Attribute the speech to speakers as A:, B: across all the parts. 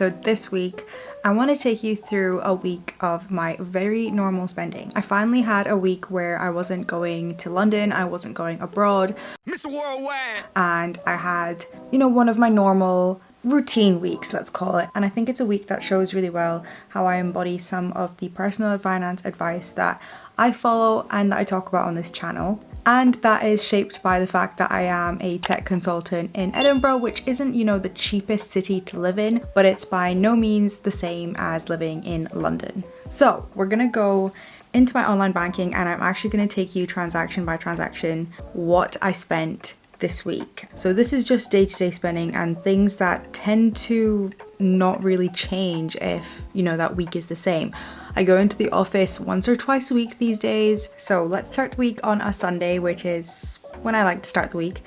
A: So this week, I want to take you through a week of my very normal spending. I finally had a week where I wasn't going to London, I wasn't going abroad. Mr. Worldwide! And I had, one of my normal routine weeks, let's call it. And I think it's a week that shows really well how I embody some of the personal finance advice that I follow and that I talk about on this channel. And that is shaped by the fact that I am a tech consultant in Edinburgh, which isn't, the cheapest city to live in, but it's by no means the same as living in London. So we're gonna go into my online banking and I'm actually gonna take you transaction by transaction what I spent this week. So this is just day-to-day spending and things that tend to not really change if, that week is the same. I go into the office once or twice a week these days. So let's start the week on a Sunday, which is when I like to start the week.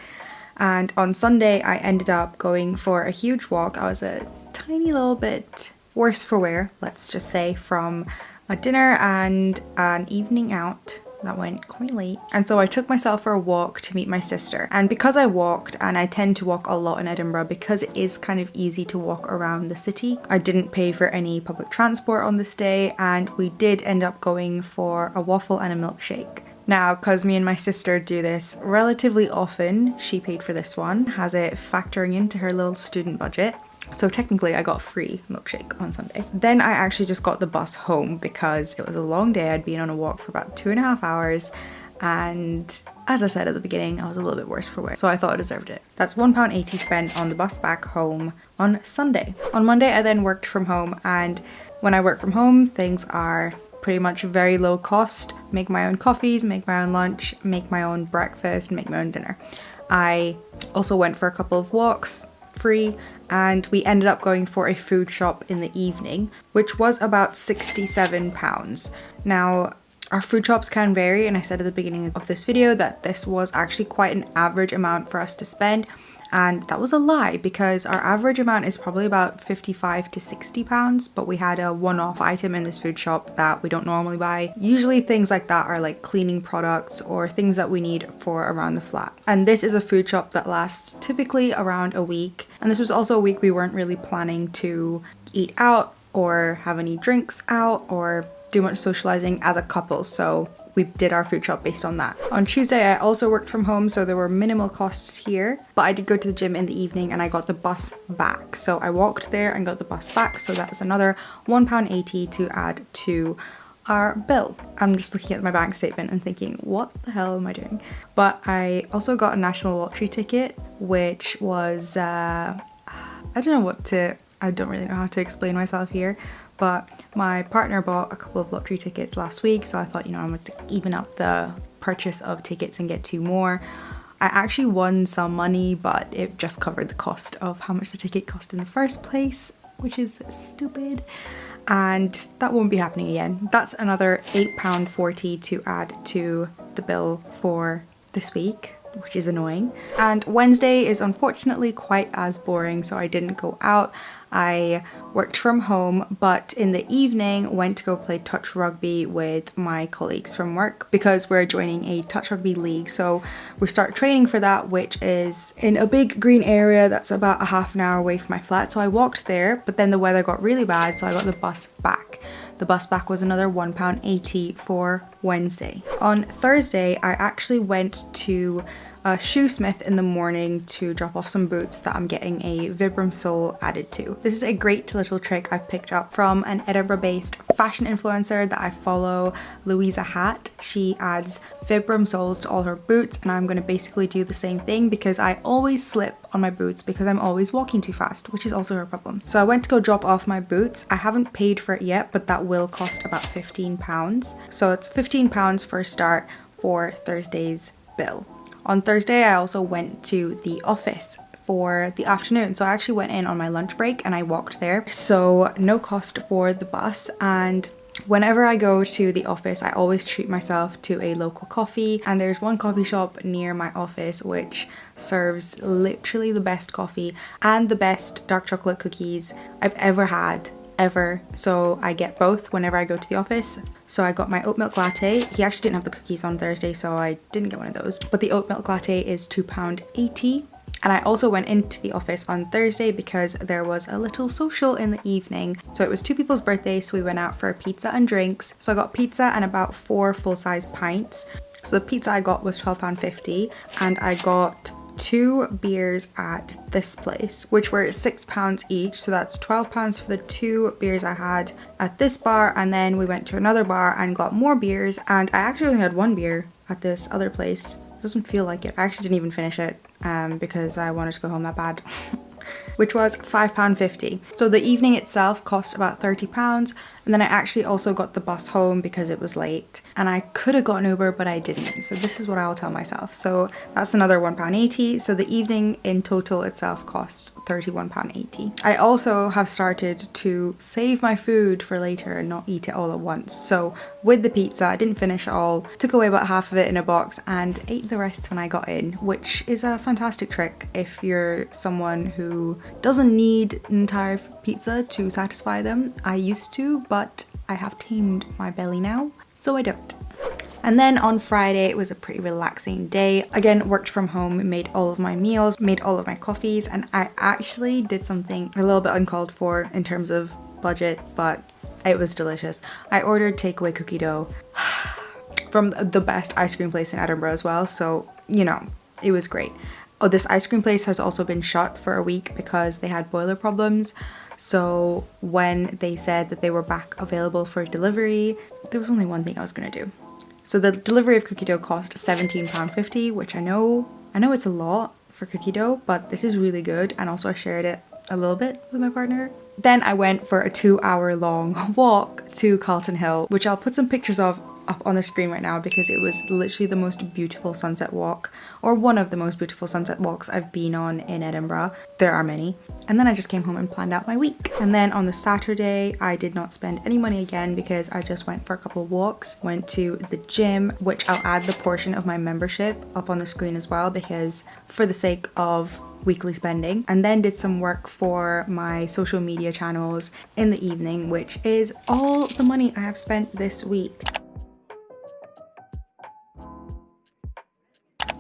A: And on Sunday, I ended up going for a huge walk. I was a tiny little bit worse for wear, let's just say, from a dinner and an evening out that went quite late. And so I took myself for a walk to meet my sister. And because I walked, and I tend to walk a lot in Edinburgh because it is kind of easy to walk around the city, I didn't pay for any public transport on this day, and we did end up going for a waffle and a milkshake. Now, because me and my sister do this relatively often, she paid for this one, has it factoring into her little student budget. So technically I got free milkshake on Sunday. Then I actually just got the bus home because it was a long day. I'd been on a walk for about 2.5 hours. And as I said at the beginning, I was a little bit worse for wear. So I thought I deserved it. That's £1.80 spent on the bus back home on Sunday. On Monday, I then worked from home. And when I work from home, things are pretty much very low cost. Make my own coffees, make my own lunch, make my own breakfast, make my own dinner. I also went for a couple of walks, free, and we ended up going for a food shop in the evening, which was about £67. Now, our food shops can vary, and I said at the beginning of this video that this was actually quite an average amount for us to spend, and that was a lie because our average amount is probably about £55 to £60, but we had a one-off item in this food shop that we don't normally buy. Usually things like that are like cleaning products or things that we need for around the flat. And this is a food shop that lasts typically around a week. And this was also a week we weren't really planning to eat out or have any drinks out or do much socializing as a couple. So we did our food shop based on that. On Tuesday, I also worked from home, so there were minimal costs here, but I did go to the gym in the evening and I got the bus back. So I walked there and got the bus back. So that was another £1.80 to add to our bill. I'm just looking at my bank statement and thinking, what the hell am I doing? But I also got a national lottery ticket, which was, I don't really know how to explain myself here, but my partner bought a couple of lottery tickets last week, so I thought, I'm going to even up the purchase of tickets and get 2 more. I actually won some money, but it just covered the cost of how much the ticket cost in the first place, which is stupid. And that won't be happening again. That's another £8.40 to add to the bill for this week, which is annoying. And Wednesday is unfortunately quite as boring, so I didn't go out. I worked from home, but in the evening went to go play touch rugby with my colleagues from work because we're joining a touch rugby league. So we start training for that, which is in a big green area that's about a half an hour away from my flat. So I walked there, but then the weather got really bad, so I got the bus back. The bus back was another £1.80 for Wednesday. On Thursday, I actually went to a shoesmith in the morning to drop off some boots that I'm getting a Vibram sole added to. This is a great little trick I picked up from an Edinburgh-based fashion influencer that I follow, Louisa Hat. She adds Vibram soles to all her boots, and I'm going to basically do the same thing because I always slip on my boots because I'm always walking too fast, which is also her problem. So I went to go drop off my boots. I haven't paid for it yet, but that will cost about £15. So it's £15 for a start for Thursday's bill. On Thursday, I also went to the office for the afternoon. So I actually went in on my lunch break and I walked there. So no cost for the bus. And whenever I go to the office, I always treat myself to a local coffee. And there's one coffee shop near my office which serves literally the best coffee and the best dark chocolate cookies I've ever had. So I get both whenever I go to the office. So I got my oat milk latte. He actually didn't have the cookies on Thursday, so I didn't get one of those. But the oat milk latte is £2.80. And I also went into the office on Thursday because there was a little social in the evening. So it was 2 people's birthdays, so we went out for pizza and drinks. So I got pizza and about 4 full-size pints. So the pizza I got was £12.50 and I got 2 beers at this place, which were £6 each. So that's £12 for the 2 beers I had at this bar, and then we went to another bar and got more beers, and I actually only had 1 beer at this other place. It doesn't feel like it. I actually didn't even finish it because I wanted to go home that bad. Which was £5.50. So the evening itself cost about £30, and then I actually also got the bus home because it was late, and I could have got an Uber but I didn't, so this is what I'll tell myself. So that's another £1.80, so the evening in total itself cost £31.80. I also have started to save my food for later and not eat it all at once. So with the pizza, I didn't finish it all, took away about half of it in a box and ate the rest when I got in, which is a fantastic trick if you're someone who doesn't need an entire pizza to satisfy them. I used to, but I have tamed my belly now, so I don't. And then on Friday, it was a pretty relaxing day. Again, worked from home, made all of my meals, made all of my coffees, and I actually did something a little bit uncalled for in terms of budget, but it was delicious. I ordered takeaway cookie dough from the best ice cream place in Edinburgh as well, so you know, it was great. Oh, this ice cream place has also been shut for a week because they had boiler problems. So when they said that they were back available for delivery, there was only one thing I was gonna do. So the delivery of cookie dough cost £17.50, which I know it's a lot for cookie dough, but this is really good. And also I shared it a little bit with my partner. Then I went for a 2-hour long walk to Calton Hill, which I'll put some pictures of up on the screen right now because it was literally the most beautiful sunset walk, or one of the most beautiful sunset walks I've been on in Edinburgh. There are many. And then I just came home and planned out my week. And then on the Saturday, I did not spend any money again because I just went for a couple of walks, went to the gym, which I'll add the portion of my membership up on the screen as well because for the sake of weekly spending, and then did some work for my social media channels in the evening, which is all the money I have spent this week.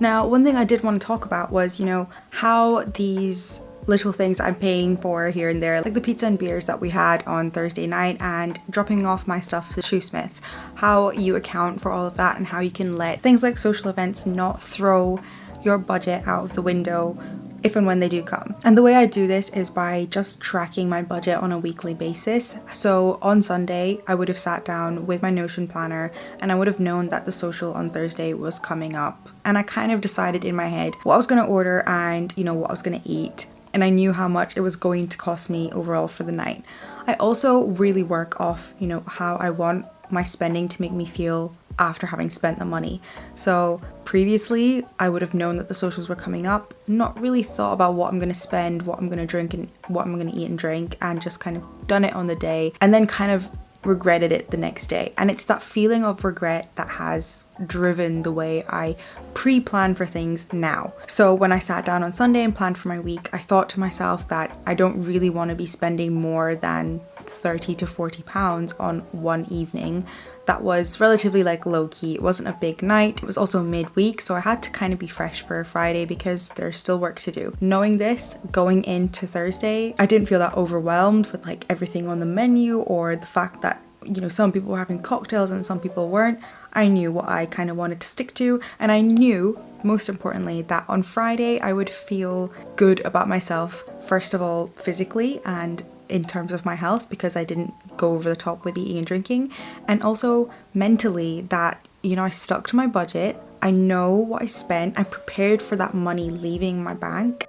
A: Now, one thing I did want to talk about was, you know, how these little things I'm paying for here and there, like the pizza and beers that we had on Thursday night and dropping off my stuff to the shoesmiths, how you account for all of that and how you can let things like social events not throw your budget out of the window if and when they do come. And the way I do this is by just tracking my budget on a weekly basis. So on Sunday, I would have sat down with my Notion planner and I would have known that the social on Thursday was coming up. And I kind of decided in my head what I was going to order and, you know, what I was going to eat. And I knew how much it was going to cost me overall for the night. I also really work off, you know, how I want my spending to make me feel after having spent the money. So previously I would have known that the socials were coming up, not really thought about what I'm going to spend, what I'm going to drink and what I'm going to eat and drink, and just kind of done it on the day and then kind of regretted it the next day. And it's that feeling of regret that has driven the way I pre-plan for things now. So when I sat down on Sunday and planned for my week, I thought to myself that I don't really want to be spending more than £30 to £40 on one evening. That was relatively like low-key. It wasn't a big night. It was also midweek, so I had to kind of be fresh for Friday because there's still work to do. Knowing this, going into Thursday, I didn't feel that overwhelmed with like everything on the menu or the fact that, you know, some people were having cocktails and some people weren't. I knew what I kind of wanted to stick to, and I knew, most importantly, that on Friday I would feel good about myself, first of all physically and in terms of my health because I didn't go over the top with eating and drinking, and also mentally that, you know, I stuck to my budget, I know what I spent, I'm prepared for that money leaving my bank.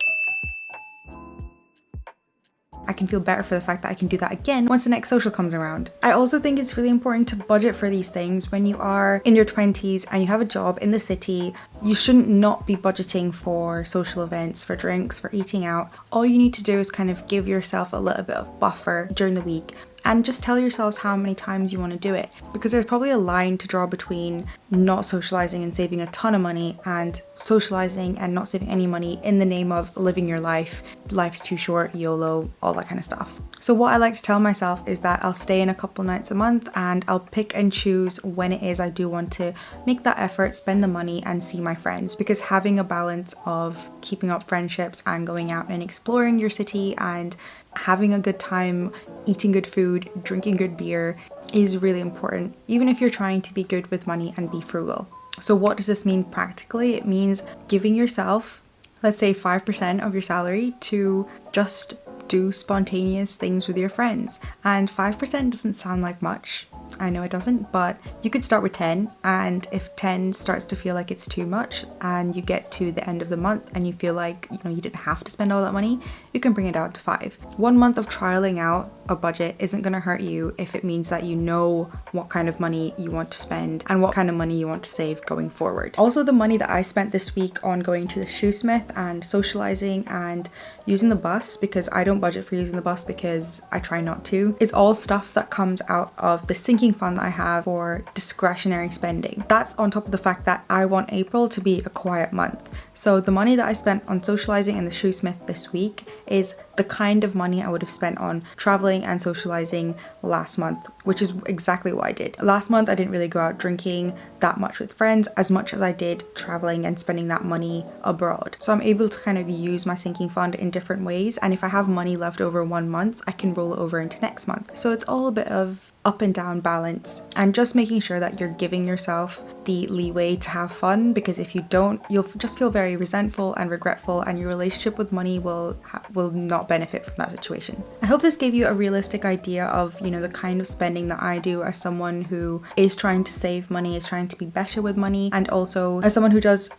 A: I can feel better for the fact that I can do that again once the next social comes around. I also think it's really important to budget for these things when you are in your 20s and you have a job in the city. You shouldn't not be budgeting for social events, for drinks, for eating out. All you need to do is kind of give yourself a little bit of buffer during the week and just tell yourselves how many times you want to do it, because there's probably a line to draw between not socializing and saving a ton of money and socializing and not saving any money in the name of living your life. Life's too short, YOLO, all that kind of stuff. So what I like to tell myself is that I'll stay in a couple nights a month and I'll pick and choose when it is I do want to make that effort, spend the money and see my friends, because having a balance of keeping up friendships and going out and exploring your city and having a good time, eating good food, drinking good beer is really important, even if you're trying to be good with money and be frugal. So what does this mean practically? It means giving yourself, let's say 5% of your salary to just do spontaneous things with your friends. And 5% doesn't sound like much. I know it doesn't, but you could start with 10, and if 10 starts to feel like it's too much and you get to the end of the month and you feel like you didn't have to spend all that money, you can bring it down to 5. 1 month of trialing out a budget isn't going to hurt you if it means that you know what kind of money you want to spend and what kind of money you want to save going forward. Also, the money that I spent this week on going to the shoesmith and socializing and using the bus, because I don't budget for using the bus because I try not to, is all stuff that comes out of the sinking fund that I have for discretionary spending. That's on top of the fact that I want April to be a quiet month. So the money that I spent on socializing and the shoesmith this week is the kind of money I would have spent on traveling and socializing last month, which is exactly what I did. Last month I didn't really go out drinking that much with friends as much as I did traveling and spending that money abroad. So I'm able to kind of use my sinking fund in different ways, and if I have money left over 1 month, I can roll it over into next month. So it's all a bit of up and down balance, and just making sure that you're giving yourself the leeway to have fun, because if you don't, you'll just feel very resentful and regretful, and your relationship with money will not benefit from that situation. I hope this gave you a realistic idea of the kind of spending that I do as someone who is trying to save money, is trying to be better with money, and also as someone who does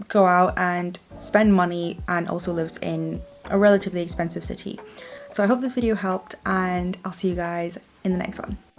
A: go out and spend money and also lives in a relatively expensive city. So I hope this video helped, and I'll see you guys in the next one.